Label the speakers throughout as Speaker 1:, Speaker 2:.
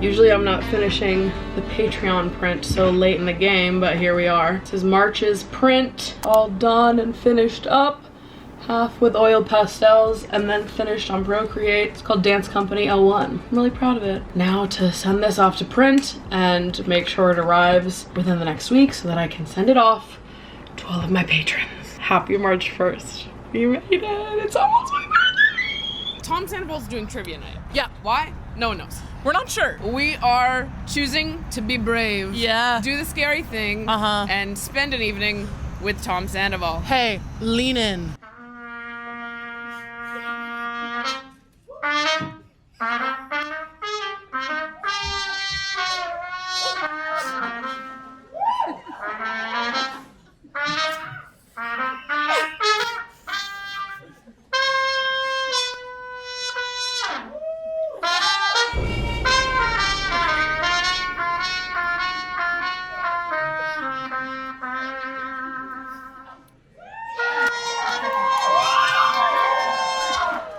Speaker 1: Usually I'm not finishing the Patreon print so late in the game, but here we are. This is March's print, all done and finished up. Half with oil pastels and then finished on Procreate. It's called Dance Company 01. I'm really proud of it. Now to send this off to print and make sure it arrives within the next week so that I can send it off to all of my patrons. Happy March 1st. We made it. It's almost my birthday.
Speaker 2: Tom Sandoval's doing trivia night. Yeah, why? No one knows. We're not sure. We are choosing to be brave.
Speaker 3: Yeah.
Speaker 2: Do the scary thing. And spend an evening with Tom Sandoval.
Speaker 3: Hey, lean in.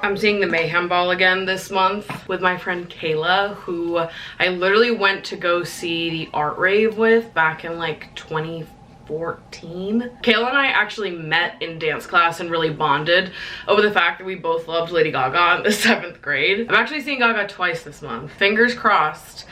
Speaker 1: I'm seeing the Mayhem Ball again this month with my friend Kayla, who I literally went to go see the art rave with back in like 2014. Kayla and I actually met in dance class and really bonded over the fact that we both loved Lady Gaga in the 7th grade. I'm actually seeing Gaga twice this month. Fingers crossed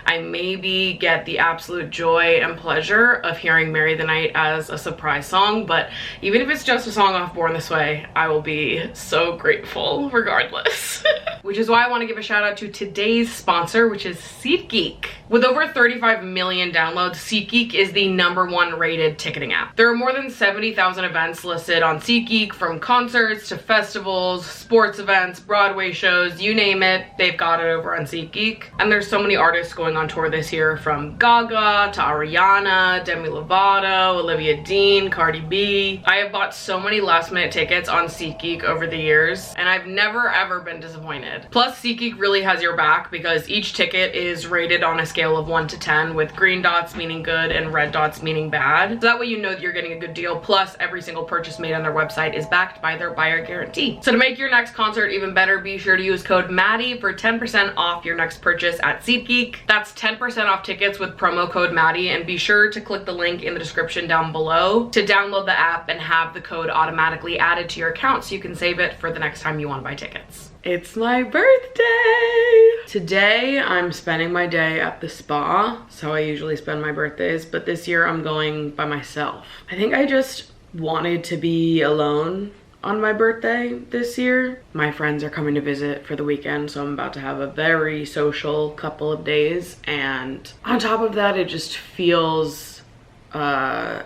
Speaker 1: I maybe get the absolute joy and pleasure of hearing Marry the Night as a surprise song, but even if it's just a song off Born This Way, I will be so grateful regardless. Which is why I want to give a shout out to today's sponsor, which is SeatGeek. With over 35 million downloads, SeatGeek is the #1 rated ticketing app. There are more than 70,000 events listed on SeatGeek, from concerts to festivals, sports events, Broadway shows, you name it, they've got it over on SeatGeek. And there's so many artists going on tour this year, from Gaga to Ariana, Demi Lovato, Olivia Dean, Cardi B. I have bought so many last minute tickets on SeatGeek over the years, and I've never ever been disappointed. Plus, SeatGeek really has your back because each ticket is rated on a scale of 1 to 10, with green dots meaning good and red dots meaning bad. So that way you know that you're getting a good deal. Plus, every single purchase made on their website is backed by their buyer guarantee. So to make your next concert even better, be sure to use code Maddie for 10% off your next purchase at SeatGeek. That's 10% off tickets with promo code Maddie, and be sure to click the link in the description down below to download the app and have the code automatically added to your account so you can save it for the next time you want to buy tickets. It's my birthday! Today I'm spending my day at the spa. So I usually spend my birthdays, but this year I'm going by myself. I think I just wanted to be alone on my birthday this year. My friends are coming to visit for the weekend, so I'm about to have a very social couple of days, and on top of that, it just feels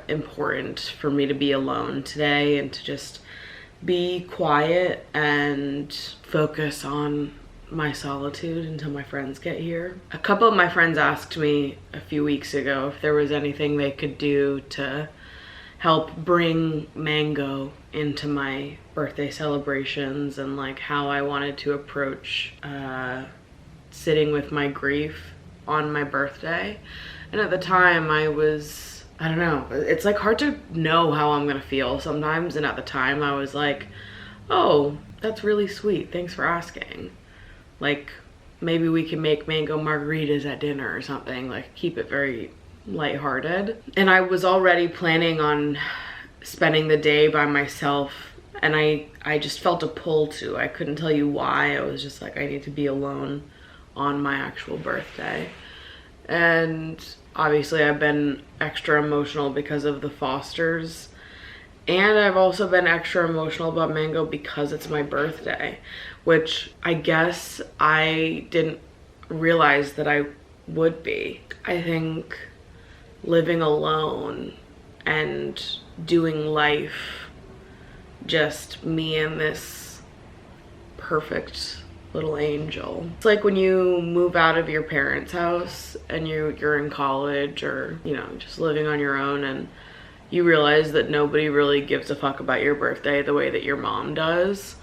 Speaker 1: important for me to be alone today and to just be quiet and focus on my solitude until my friends get here. A couple of my friends asked me a few weeks ago if there was anything they could do to help bring mango into my birthday celebrations, and like how I wanted to approach sitting with my grief on my birthday. And at the time I don't know, it's like hard to know how I'm gonna feel sometimes, and at the time I was like, oh, that's really sweet, thanks for asking. Like, maybe we can make mango margaritas at dinner or something, like keep it very lighthearted. And I was already planning on spending the day by myself, and I just felt a pull to. I couldn't tell you why. I was just like, I need to be alone on my actual birthday. And obviously I've been extra emotional because of the Fosters, and I've also been extra emotional about mango because it's my birthday, which I guess I didn't realize that I would be. I think living alone and doing life, just me and this perfect little angel. It's like when you move out of your parents' house and you're in college, or you know, just living on your own, and you realize that nobody really gives a fuck about your birthday the way that your mom does.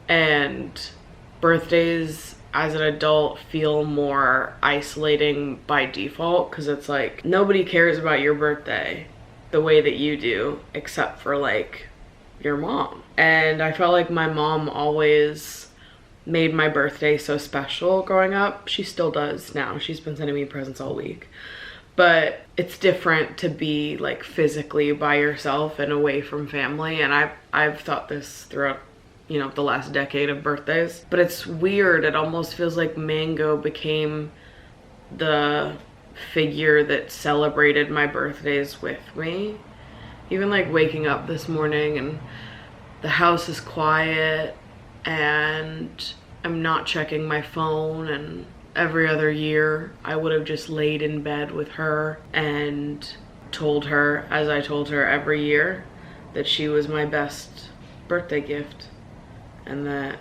Speaker 1: And birthdays as an adult feel more isolating by default, because it's like nobody cares about your birthday the way that you do, except for like your mom. And I felt like my mom always made my birthday so special growing up. She still does now. She's been sending me presents all week. But it's different to be like physically by yourself and away from family. And I've thought this throughout, you know, the last decade of birthdays. But it's weird. It almost feels like Mango became the figure that celebrated my birthdays with me. Even like waking up this morning and the house is quiet and I'm not checking my phone, and every other year I would have just laid in bed with her and told her, as I told her every year, that she was my best birthday gift and that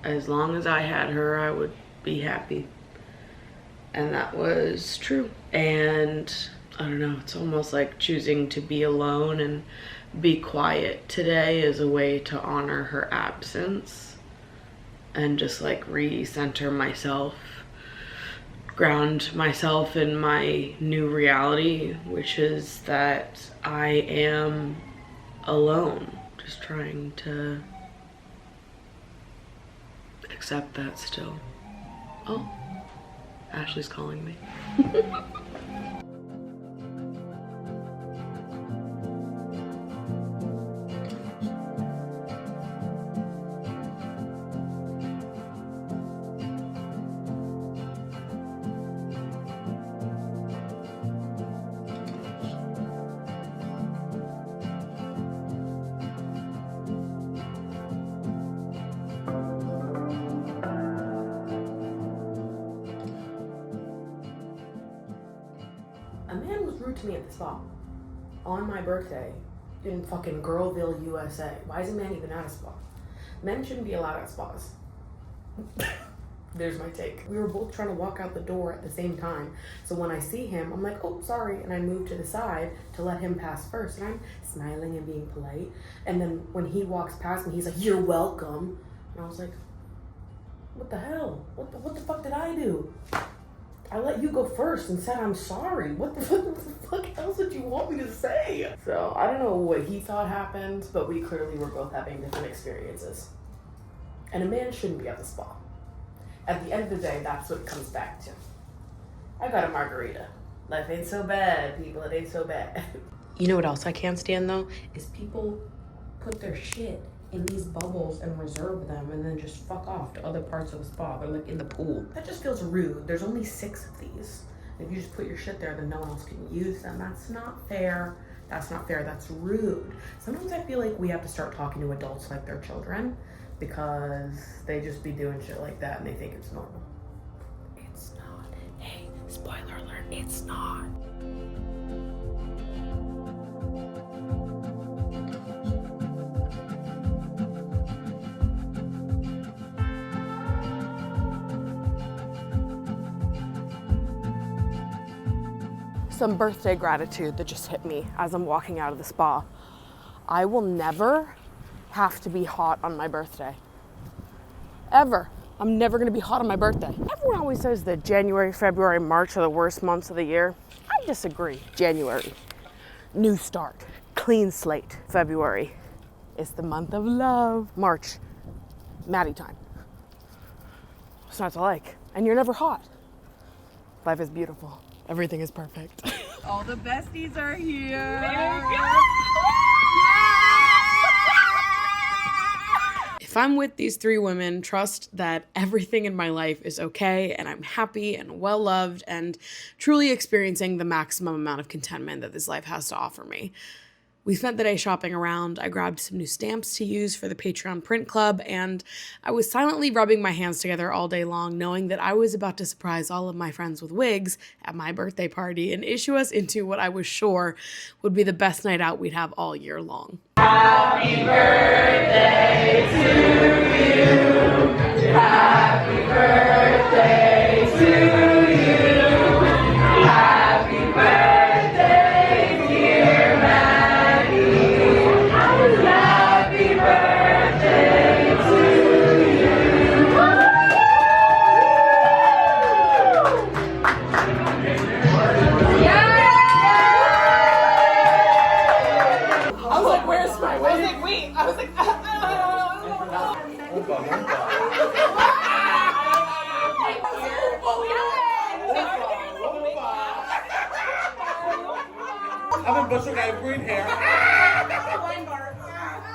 Speaker 1: as long as I had her I would be happy. And that was true. And I don't know, it's almost like choosing to be alone and be quiet today is a way to honor her absence and just like recenter myself, ground myself in my new reality, which is that I am alone. Just trying to accept that still. Oh, Ashley's calling me.
Speaker 3: A man was rude to me at the spa on my birthday in fucking Girlville, USA. Why is a man even at a spa? Men shouldn't be allowed at spas. There's my take. We were both trying to walk out the door at the same time. So when I see him, I'm like, oh, sorry. And I move to the side to let him pass first. And I'm smiling and being polite. And then when he walks past me, he's like, you're welcome. And I was like, what the hell? What the fuck did I do? I let you go first and said I'm sorry. What the fuck else did you want me to say? So I don't know what he thought happened, but we clearly were both having different experiences. And a man shouldn't be at the spa. At the end of the day, that's what it comes back to. I got a margarita. Life ain't so bad, people. It ain't so bad.
Speaker 1: You know what else I can't stand though?
Speaker 3: Is people put their shit in these bubbles and reserve them and then just fuck off to other parts of the spa. They're like in the pool. That just feels rude. There's only 6 of these. If you just put your shit there, then no one else can use them. That's not fair. That's not fair. That's rude. Sometimes I feel like we have to start talking to adults like they're children because they just be doing shit like that and they think it's normal. It's not. Hey, spoiler alert, it's not.
Speaker 1: Some birthday gratitude that just hit me as I'm walking out of the spa. I will never have to be hot on my birthday. Ever. I'm never gonna be hot on my birthday. Everyone always says that January, February, March are the worst months of the year. I disagree. January, new start, clean slate. February is the month of love. March, Maddie time. What's not to like? And you're never hot. Life is beautiful. Everything is perfect.
Speaker 2: All the besties are here.
Speaker 1: There we go. If I'm with these 3 women, trust that everything in my life is okay and I'm happy and well loved and truly experiencing the maximum amount of contentment that this life has to offer me. We spent the day shopping around. I grabbed some new stamps to use for the Patreon print club, and I was silently rubbing my hands together all day long, knowing that I was about to surprise all of my friends with wigs at my birthday party and issue us into what I was sure would be the best night out we'd have all year long. Happy birthday to you. Happy birthday to you. Happy birthday, dear Maddie. Happy birthday to you. Yeah! I was like, where's my wig?
Speaker 2: Wait, I was like,
Speaker 4: but I have green hair.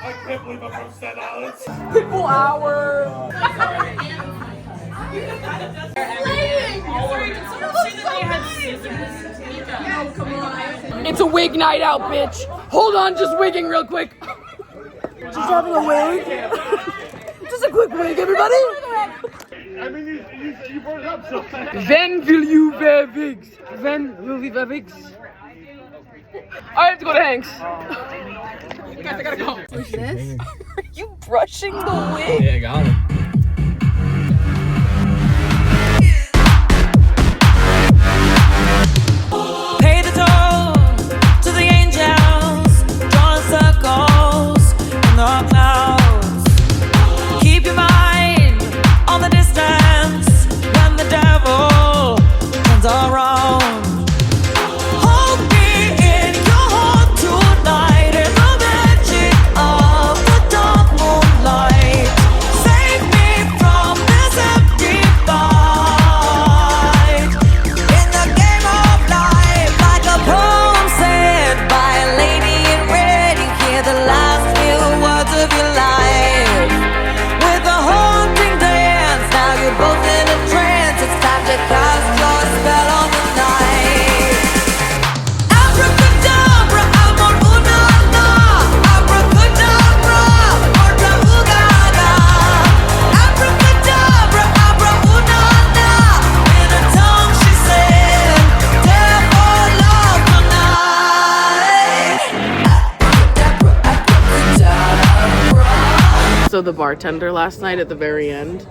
Speaker 4: I can't believe I'm from Staten Island.
Speaker 2: People hour. It's a wig night out, bitch. Hold on, just wigging real quick. Just having a wig. Just a quick wig, everybody.
Speaker 4: I mean, you brought it up so fast.
Speaker 2: When will you wear wigs? When will we wear wigs? I have to go to Hank's. Guys, I gotta go. What's this? Are you brushing the wig?
Speaker 5: Yeah, I got it.
Speaker 6: Pay the toll to the angels, drawing circles in the clouds. Keep your mind on the distance when the devil turns around. Hold me in your heart tonight in the magic of the dark moonlight. Save me from this empty fight in the game of life, like a poem said by a lady in red. You hear the last few words of your life with a haunting dance. Now you're both in a trance. It's time to cast your spell on the night. Abracadabra, amor una na. Abracadabra, orta Gaga. Abracadabra, abra una na. In a tongue she said, devil love tonight. Abracadabra.
Speaker 1: So the bartender last night at the very end,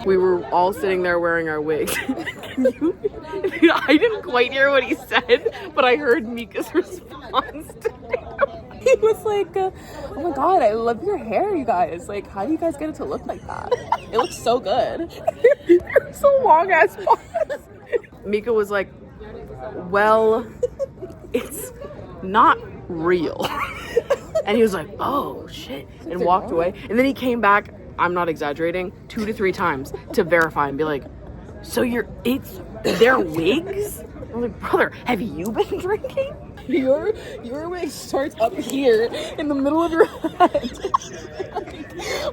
Speaker 1: we were all sitting there wearing our wigs. I didn't quite hear what he said, but I heard Mika's response to him.
Speaker 2: He was like, oh my god, I love your hair, you guys. Like, how do you guys get it to look like that? It looks so good. You're so long ass bars.
Speaker 1: Mika was like, well, it's not real. And he was like, oh shit, and walked away. And then he came back, I'm not exaggerating, 2 to 3 times to verify and be like, so they're wigs? I'm like, brother, have you been drinking?
Speaker 2: Your wig starts up here in the middle of your head.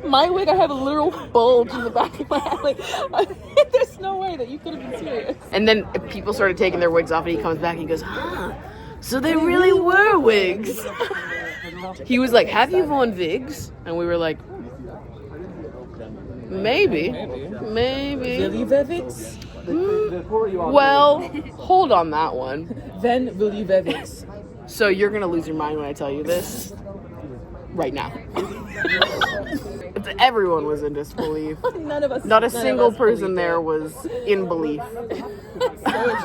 Speaker 2: My wig, I have a literal bulge in the back of my head. Like, there's no way that you could have been serious.
Speaker 1: And then people started taking their wigs off and he comes back and he goes, so they really were wigs. He was like, have you worn wigs? And we were like, maybe.
Speaker 2: Will you wear wigs?
Speaker 1: Well, hold on that one.
Speaker 2: Then will you wear wigs?
Speaker 1: So you're gonna lose your mind when I tell you this right now. Everyone was in disbelief.
Speaker 2: None of us.
Speaker 1: Not a single person there was in belief.
Speaker 2: So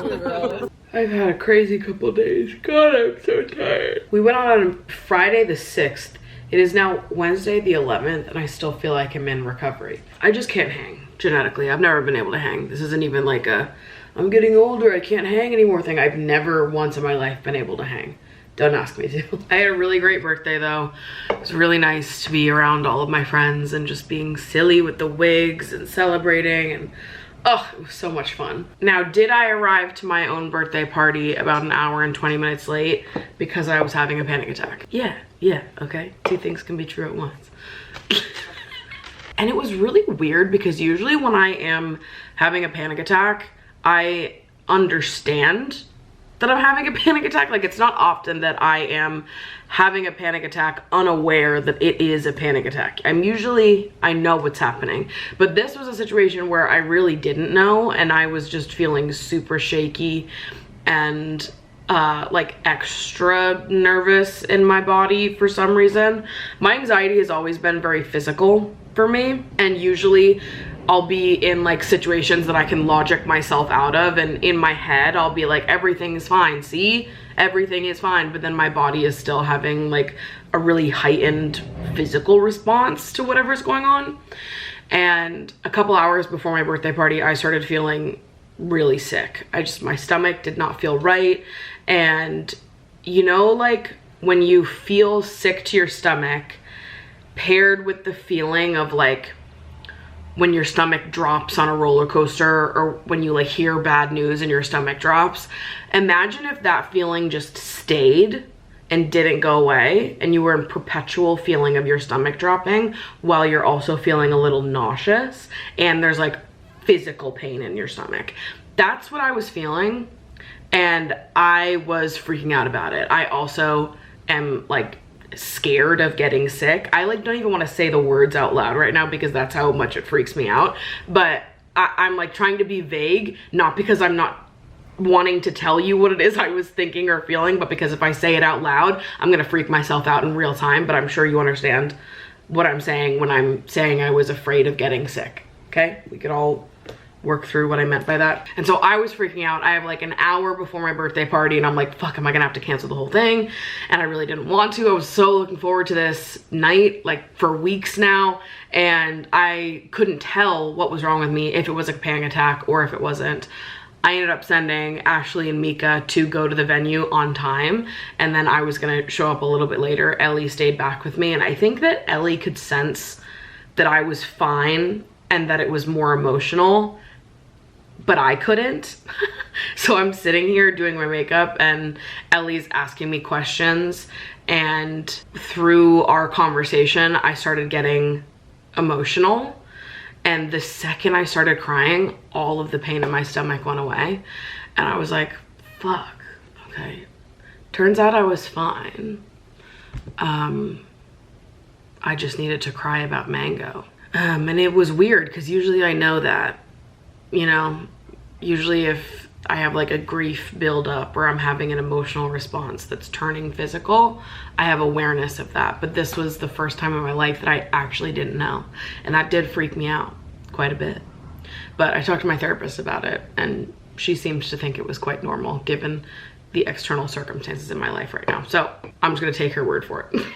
Speaker 2: true, bro.
Speaker 1: I've had a crazy couple days. God, I'm so tired. We went out on Friday the 6th. It is now Wednesday the 11th, and I still feel like I'm in recovery. I just can't hang genetically. I've never been able to hang. This isn't even like a, I'm getting older, I can't hang anymore thing. I've never once in my life been able to hang. Don't ask me to. I had a really great birthday though. It was really nice to be around all of my friends and just being silly with the wigs and celebrating, and oh, it was so much fun. Now, did I arrive to my own birthday party about an hour and 20 minutes late because I was having a panic attack? Yeah, okay. 2 things can be true at once. And it was really weird because usually when I am having a panic attack, I understand that I'm having a panic attack. Like, it's not often that I am having a panic attack unaware that it is a panic attack. I know what's happening. But this was a situation where I really didn't know, and I was just feeling super shaky and like extra nervous in my body for some reason. My anxiety has always been very physical for me, and usually I'll be in like situations that I can logic myself out of, and in my head I'll be like, everything's fine, see, everything is fine, but then my body is still having like a really heightened physical response to whatever's going on. And a couple hours before my birthday party, I started feeling really sick. My stomach did not feel right. And you know, like when you feel sick to your stomach paired with the feeling of like when your stomach drops on a roller coaster, or when you like hear bad news and your stomach drops, Imagine if that feeling just stayed and didn't go away, and you were in perpetual feeling of your stomach dropping while you're also feeling a little nauseous and there's like physical pain in your stomach. That's what I was feeling, and I was freaking out about it. I also am like scared of getting sick. I like don't even want to say the words out loud right now because that's how much it freaks me out. But I'm like trying to be vague, not because I'm not wanting to tell you what it is I was thinking or feeling, but because if I say it out loud, I'm gonna freak myself out in real time. But I'm sure you understand what I'm saying when I'm saying I was afraid of getting sick. Okay, we could all work through what I meant by that. And so I was freaking out. I have like an hour before my birthday party and I'm like, fuck, am I gonna have to cancel the whole thing? And I really didn't want to. I was so looking forward to this night, like for weeks now, and I couldn't tell what was wrong with me, if it was a panic attack or if it wasn't. I ended up sending Ashley and Mika to go to the venue on time, and then I was gonna show up a little bit later. Ellie stayed back with me, and I think that Ellie could sense that I was fine and that it was more emotional, but I couldn't. So I'm sitting here doing my makeup and Ellie's asking me questions, and through our conversation I started getting emotional, and the second I started crying, all of the pain in my stomach went away, and I was like, fuck, okay, turns out I was fine. I just needed to cry about mango. And it was weird because usually I know that, you know, usually if I have like a grief buildup or I'm having an emotional response that's turning physical, I have awareness of that. But this was the first time in my life that I actually didn't know. And that did freak me out quite a bit. But I talked to my therapist about it, and she seems to think it was quite normal given the external circumstances in my life right now. So I'm just gonna take her word for it.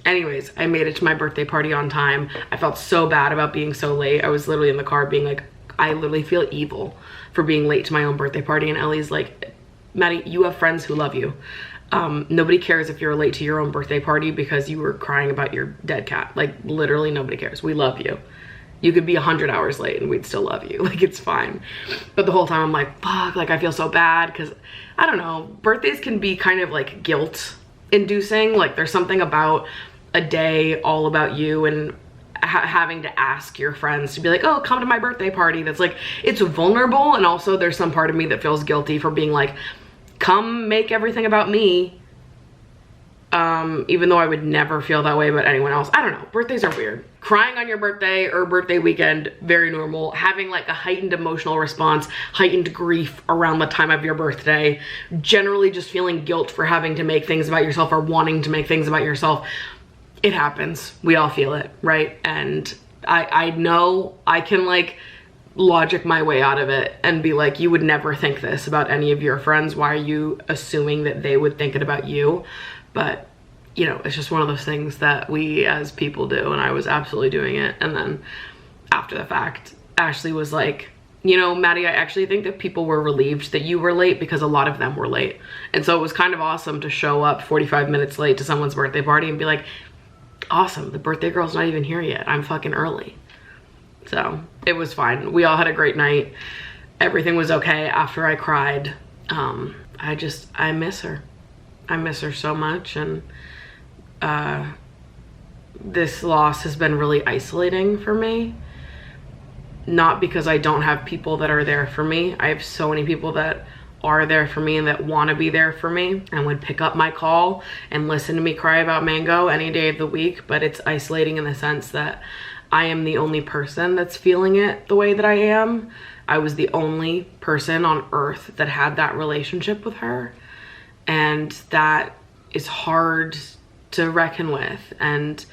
Speaker 1: Anyways, I made it to my birthday party on time. I felt so bad about being so late. I was literally in the car being like, I literally feel evil for being late to my own birthday party. And Ellie's like, Maddie, you have friends who love you. Nobody cares if you're late to your own birthday party because you were crying about your dead cat. Like literally nobody cares. We love you. You could be 100 hours late and we'd still love you. Like, it's fine. But the whole time I'm like, fuck, like I feel so bad because I don't know, birthdays can be kind of like guilt inducing. Like there's something about a day all about you and having to ask your friends to be like, oh, come to my birthday party. That's like, it's vulnerable. And also there's some part of me that feels guilty for being like, come make everything about me. Even though I would never feel that way about anyone else. I don't know, birthdays are weird. Crying on your birthday or birthday weekend, very normal. Having like a heightened emotional response, heightened grief around the time of your birthday, generally just feeling guilt for having to make things about yourself or wanting to make things about yourself. It happens. We all feel it, right? And I know I can like logic my way out of it and be like, you would never think this about any of your friends. Why are you assuming that they would think it about you? But you know, it's just one of those things that we as people do, and I was absolutely doing it. And then after the fact, Ashley was like, you know, Maddie, I actually think that people were relieved that you were late because a lot of them were late. And so it was kind of awesome to show up 45 minutes late to someone's birthday party and be like, awesome, the birthday girl's not even here yet. I'm fucking early. So it was fine. We all had a great night. Everything was okay after I cried. I miss her. I miss her so much, and this loss has been really isolating for me. Not because I don't have people that are there for me. I have so many people that are there for me and that want to be there for me and would pick up my call and listen to me cry about mango any day of the week. But it's isolating in the sense that I am the only person that's feeling it the way that I am. I was the only person on earth that had that relationship with her. And that is hard to reckon with, and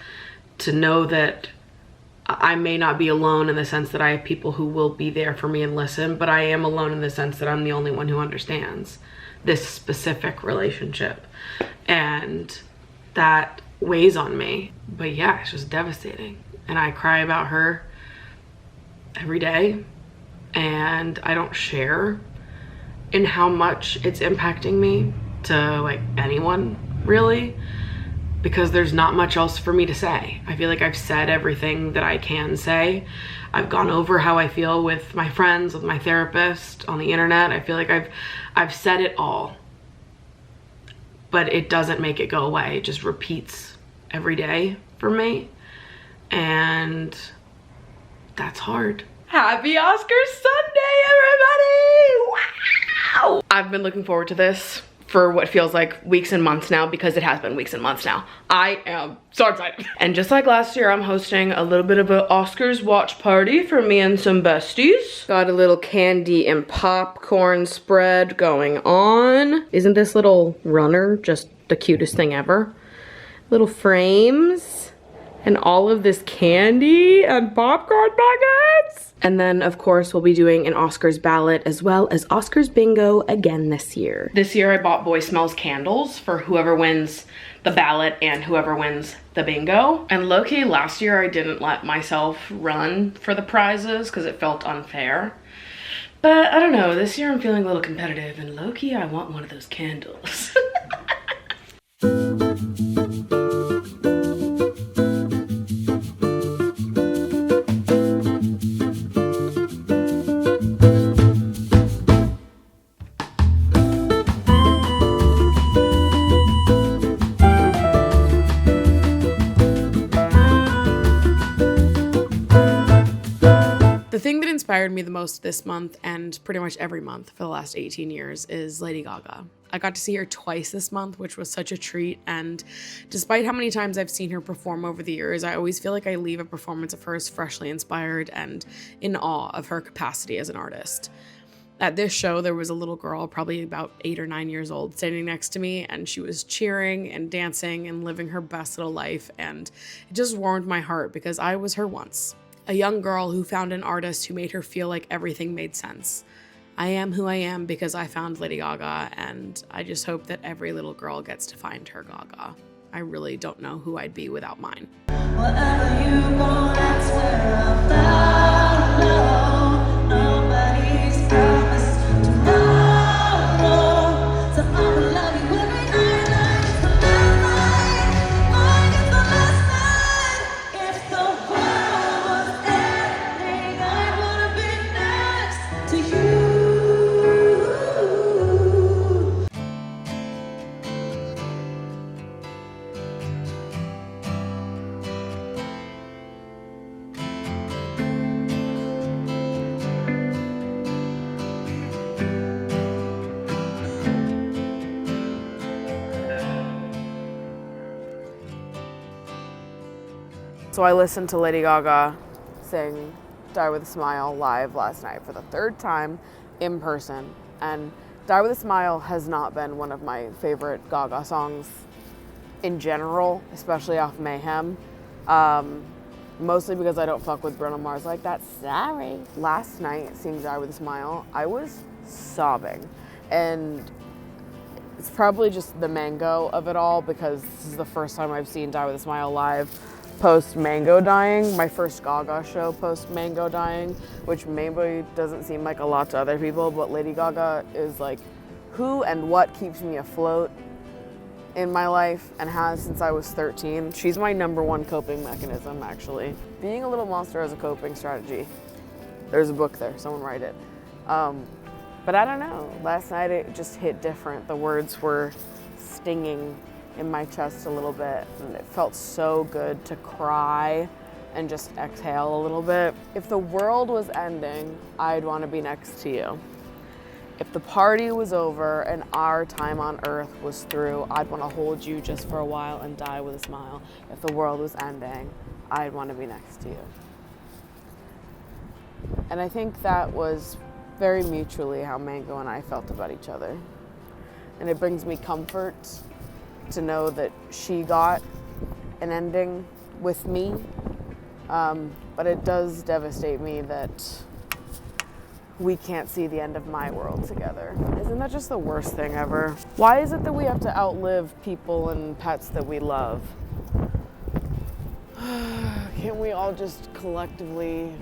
Speaker 1: to know that I may not be alone in the sense that I have people who will be there for me and listen, but I am alone in the sense that I'm the only one who understands this specific relationship. And that weighs on me. But yeah, it's just devastating. And I cry about her every day, and I don't share in how much it's impacting me to like anyone really. because there's not much else for me to say. I feel like I've said everything that I can say. I've gone over how I feel with my friends, with my therapist, on the internet. I feel like I've said it all, but it doesn't make it go away. It just repeats every day for me, and that's hard. Happy Oscars Sunday, everybody! Wow! I've been looking forward to this for what feels like weeks and months now, because it has been weeks and months now. I am so excited. And just like last year, I'm hosting a little bit of an Oscars watch party for me and some besties. Got a little candy and popcorn spread going on. Isn't this little runner just the cutest thing ever? Little frames and all of this candy and popcorn buckets. And then, of course, we'll be doing an Oscars ballot as well as Oscars bingo again this year. This year, I bought Boy Smells candles for whoever wins the ballot and whoever wins the bingo. And low-key, last year, I didn't let myself run for the prizes because it felt unfair. But I don't know, this year I'm feeling a little competitive, and low-key, I want one of those candles. The thing that inspired me the most this month, and pretty much every month for the last 18 years, is Lady Gaga. I got to see her twice this month, which was such a treat, and despite how many times I've seen her perform over the years, I always feel like I leave a performance of hers freshly inspired and in awe of her capacity as an artist. At this show, there was a little girl, probably about 8 or 9 years old, standing next to me, and she was cheering and dancing and living her best little life, and it just warmed my heart because I was her once. A young girl who found an artist who made her feel like everything made sense. I am who I am because I found Lady Gaga, and I just hope that every little girl gets to find her Gaga. I really don't know who I'd be without mine.
Speaker 6: Wherever you go, that's where I found love. Nobody's promised tomorrow, so I'ma love you every night like it's the last night, like it's the last night. If the world was ending, I'd wanna be next to you.
Speaker 1: So I listened to Lady Gaga sing Die With a Smile live last night for the third time in person. And Die With a Smile has not been one of my favorite Gaga songs in general, especially off Mayhem. Mostly because I don't fuck with Bruno Mars like that. Sorry. Last night, seeing Die With a Smile, I was sobbing. And it's probably just the mango of it all, because this is the first time I've seen Die With a Smile live post Mango dying, my first Gaga show post Mango dying, which maybe doesn't seem like a lot to other people, but Lady Gaga is like who and what keeps me afloat in my life, and has since I was 13. She's my #1 coping mechanism, actually. Being a little monster as a coping strategy. There's a book there, someone write it. But I don't know, last night it just hit different. The words were stinging in my chest a little bit, and it felt so good to cry and just exhale a little bit. If the world was ending, I'd want to be next to you. If the party was over and our time on earth was through, I'd want to hold you just for a while and die with a smile. If the world was ending, I'd want to be next to you. And I think that was very mutually how Mango and I felt about each other. And it brings me comfort to know that she got an ending with me, but it does devastate me that we can't see the end of my world together. Isn't that just the worst thing ever? Why is it that we have to outlive people and pets that we love? Can't we all just collectively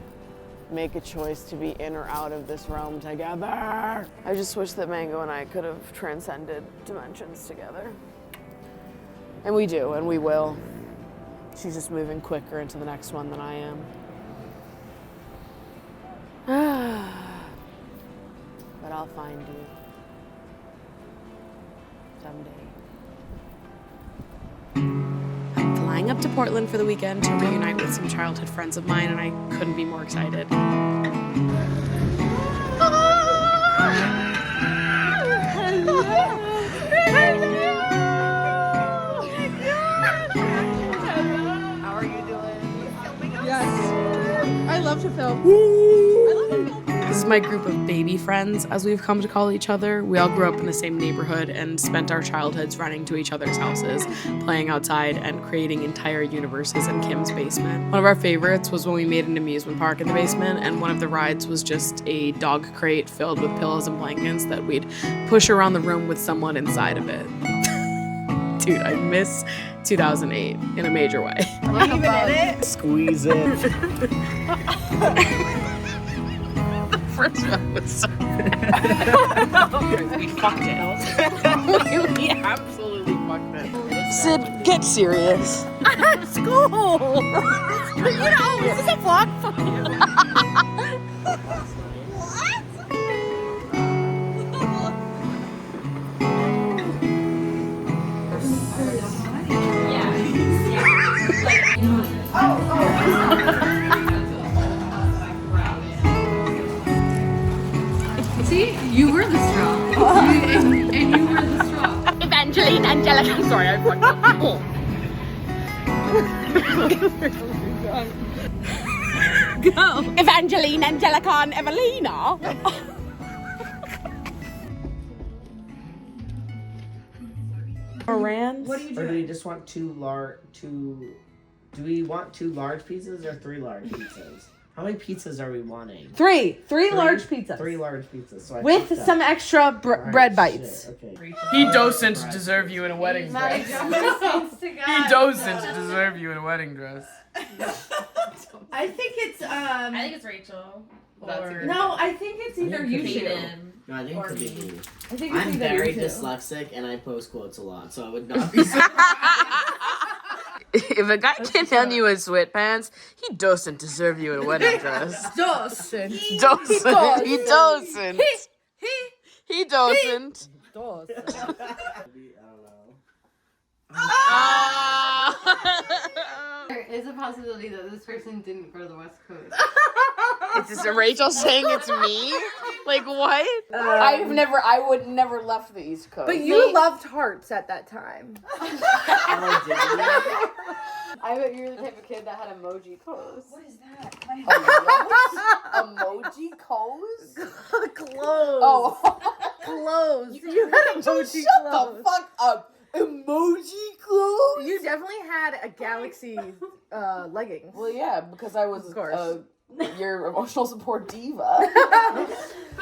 Speaker 1: make a choice to be in or out of this realm together? I just wish that Mango and I could have transcended dimensions together.
Speaker 3: And we do, and we will. She's just moving quicker into the next one than I am. But I'll find you. Someday. I'm flying up to Portland for the weekend to reunite with some childhood friends of mine, and I couldn't be more excited.
Speaker 2: I love to film.
Speaker 3: This is my group of baby friends, as we've come to call each other. We all grew up in the same neighborhood and spent our childhoods running to each other's houses, playing outside, and creating entire universes in Kim's basement. One of our favorites was when we made an amusement park in the basement, and one of the rides was just a dog crate filled with pillows and blankets that we'd push around the room with someone inside of it. Dude, I miss 2008 in a major way.
Speaker 2: Are you even in it?
Speaker 4: Squeeze it.
Speaker 3: First one was so we fucked it. We absolutely fucked it. Sid, get serious.
Speaker 2: I'm at school. You know, this is a vlog for you.
Speaker 5: See, you were the straw. And you were the straw.
Speaker 2: Evangeline Angelica. I'm sorry, I fucked up. Go. Evangeline Angelica and Evelina.
Speaker 3: Morans?
Speaker 7: Or do we just want two large? Do we want 2 large pizzas or 3 large pizzas? How many pizzas are we wanting?
Speaker 2: Three large pizzas.
Speaker 7: 3 large pizzas. So I
Speaker 2: With
Speaker 7: fucked up.
Speaker 2: some extra
Speaker 7: Alright,
Speaker 2: bread bites.
Speaker 7: shit, Okay.
Speaker 3: He doesn't deserve you in a wedding dress. He doesn't deserve you in a wedding dress.
Speaker 5: I think it's
Speaker 8: I think it's Rachel. Or
Speaker 5: no, I think it's either you two.
Speaker 8: Kaden.
Speaker 7: No, I think it could be me.
Speaker 5: I think it's
Speaker 7: I'm
Speaker 5: either
Speaker 7: very
Speaker 5: you two.
Speaker 7: dyslexic and I post quotes a lot, so I would not be.
Speaker 3: If a guy can't tell you in sweatpants, he doesn't deserve you in a wedding dress.
Speaker 2: Doesn't.
Speaker 3: He doesn't. He doesn't. He doesn't.
Speaker 7: I don't know.
Speaker 5: There is a possibility that this person didn't go to the West Coast.
Speaker 3: Is this Rachel saying it's me? Like what? I would never left the East Coast.
Speaker 2: But you loved hearts at that time.
Speaker 7: Oh, did
Speaker 5: I bet you're the type of kid that had emoji clothes.
Speaker 8: What is that?
Speaker 3: Emoji clothes?
Speaker 2: Clothes.
Speaker 3: Oh.
Speaker 2: Clothes. You had emoji
Speaker 3: Shut
Speaker 2: clothes.
Speaker 3: the fuck up. Emoji clothes?
Speaker 2: You definitely had a Galaxy leggings.
Speaker 3: Well, yeah, because I was
Speaker 2: Of course.
Speaker 3: your emotional support diva.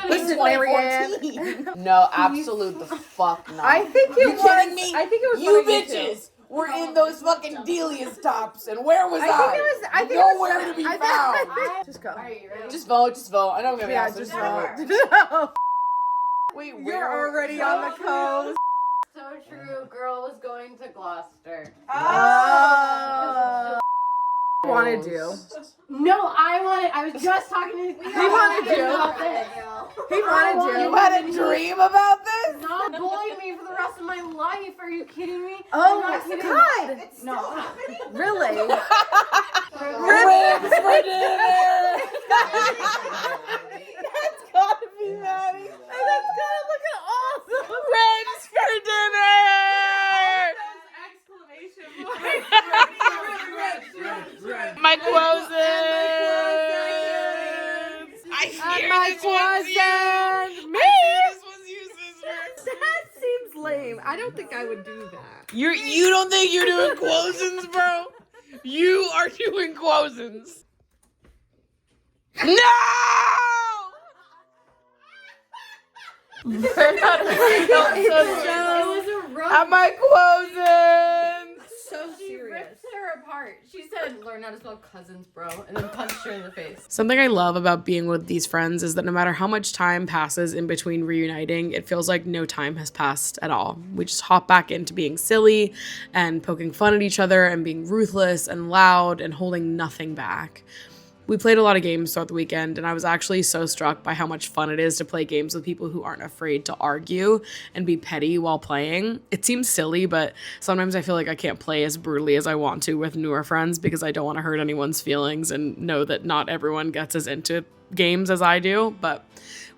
Speaker 2: Listen, Marianne.
Speaker 3: No, absolute the fuck not.
Speaker 2: I think it
Speaker 3: You
Speaker 2: was.
Speaker 3: kidding me?
Speaker 2: I think it was
Speaker 3: You
Speaker 2: one of two.
Speaker 3: bitches were in those fucking Delia's tops, and where was I?
Speaker 2: I think it was. I think
Speaker 3: Nowhere
Speaker 2: it was,
Speaker 3: to be
Speaker 2: I
Speaker 3: found.
Speaker 2: think, just go.
Speaker 5: Are you ready?
Speaker 3: Just vote. I don't give a
Speaker 2: Yeah,
Speaker 3: damn.
Speaker 2: just
Speaker 3: vote.
Speaker 2: go.
Speaker 3: Wait,
Speaker 2: You're already on the coast.
Speaker 5: So true. Girl was going to Gloucester.
Speaker 2: Oh. Wanted you.
Speaker 5: No, I was just talking to.
Speaker 2: He wanted you.
Speaker 5: About this.
Speaker 2: He wanted you.
Speaker 3: You had a dream about this?
Speaker 5: Not bully me for the rest of my life. Are you kidding me?
Speaker 2: Oh
Speaker 5: I'm
Speaker 2: my
Speaker 5: not kidding.
Speaker 2: God.
Speaker 5: No.
Speaker 2: Really?
Speaker 3: Ribs for dinner. That's gotta be Maddie.
Speaker 2: That's gotta look awesome.
Speaker 3: Ribs for dinner. My quozens. I hear this one's used.
Speaker 2: Me?
Speaker 3: This one's used as
Speaker 2: That seems lame. I don't think I would do that.
Speaker 3: You don't think you're doing quozens, bro? You are doing quozens. No!
Speaker 5: It was a rough.
Speaker 3: At my quozens.
Speaker 2: So
Speaker 5: She
Speaker 2: serious.
Speaker 5: ripped her
Speaker 8: favorite part. She said, learn how to spell cousins, bro, and then punched her in the face.
Speaker 1: Something I love about being with these friends is that no matter how much time passes in between reuniting, it feels like no time has passed at all. We just hop back into being silly and poking fun at each other and being ruthless and loud and holding nothing back. We played a lot of games throughout the weekend, and I was actually so struck by how much fun it is to play games with people who aren't afraid to argue and be petty while playing. It seems silly, but sometimes I feel like I can't play as brutally as I want to with newer friends because I don't want to hurt anyone's feelings and know that not everyone gets as into games as I do. But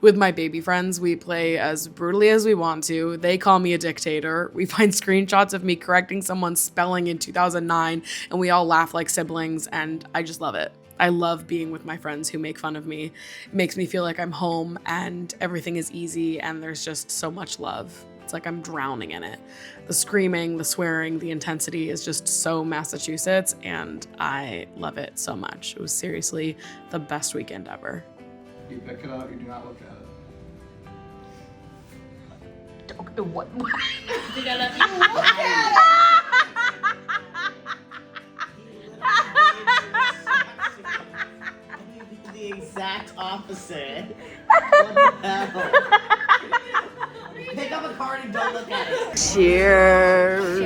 Speaker 1: with my baby friends, we play as brutally as we want to. They call me a dictator. We find screenshots of me correcting someone's spelling in 2009, and we all laugh like siblings, and I just love it. I love being with my friends who make fun of me. It makes me feel like I'm home and everything is easy and there's just so much love. It's like I'm drowning in it. The screaming, the swearing, the intensity is just so Massachusetts, and I love it so much. It was seriously the best weekend ever.
Speaker 4: You pick it up, you do not look at it.
Speaker 1: Okay, what?
Speaker 8: Did I let you look at it?
Speaker 7: The exact opposite. What the hell? Pick up a card and don't look at it.
Speaker 1: Cheers.